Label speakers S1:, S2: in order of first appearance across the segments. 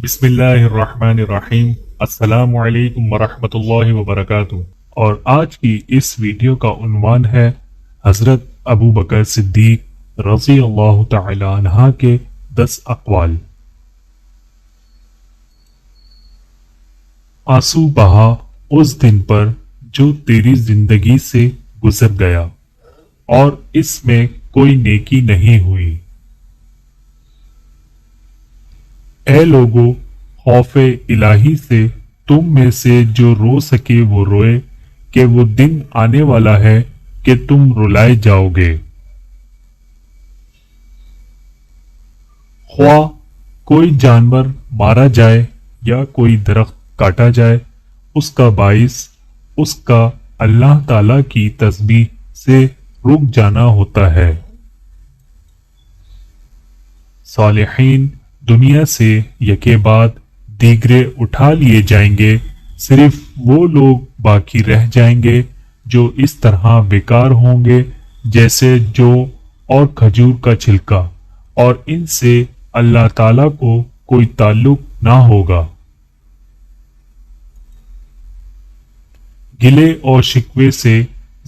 S1: بسم اللہ الرحمن الرحیم۔ السلام علیکم ورحمۃ اللہ وبرکاتہ۔ اور آج کی اس ویڈیو کا عنوان ہے حضرت ابو بکر صدیق رضی اللہ تعالی عنہ کے 10 اقوال۔ آنسو بہا اس دن پر جو تیری زندگی سے گزر گیا اور اس میں کوئی نیکی نہیں ہوئی۔ اے لوگو، خوف الہی سے تم میں سے جو رو سکے وہ روئے کہ وہ دن آنے والا ہے کہ تم رلائے جاؤ گے۔ خواہ کوئی جانور مارا جائے یا کوئی درخت کاٹا جائے، اس کا باعث اس کا اللہ تعالی کی تسبیح سے رک جانا ہوتا ہے۔ صالحین دنیا سے یکے بعد دیگرے اٹھا لیے جائیں گے، صرف وہ لوگ باقی رہ جائیں گے جو اس طرح بیکار ہوں گے جیسے جو اور کھجور کا چھلکا، اور ان سے اللہ تعالی کو کوئی تعلق نہ ہوگا۔ گلے اور شکوے سے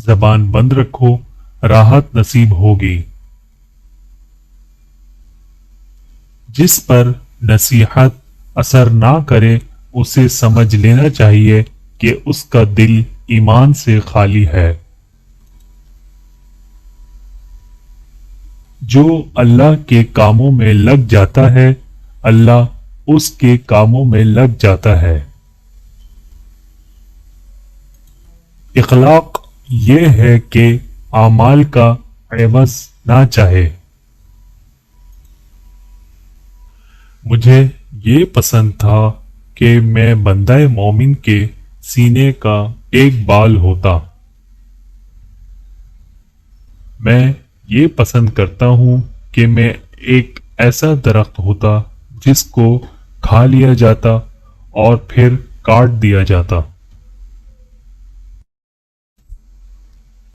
S1: زبان بند رکھو، راحت نصیب ہوگی۔ جس پر نصیحت اثر نہ کرے اسے سمجھ لینا چاہیے کہ اس کا دل ایمان سے خالی ہے۔ جو اللہ کے کاموں میں لگ جاتا ہے، اللہ اس کے کاموں میں لگ جاتا ہے۔ اخلاق یہ ہے کہ اعمال کا عوض نہ چاہے۔ مجھے یہ پسند تھا کہ میں بندہ مومن کے سینے کا ایک بال ہوتا۔ میں یہ پسند کرتا ہوں کہ میں ایک ایسا درخت ہوتا جس کو کھا لیا جاتا اور پھر کاٹ دیا جاتا۔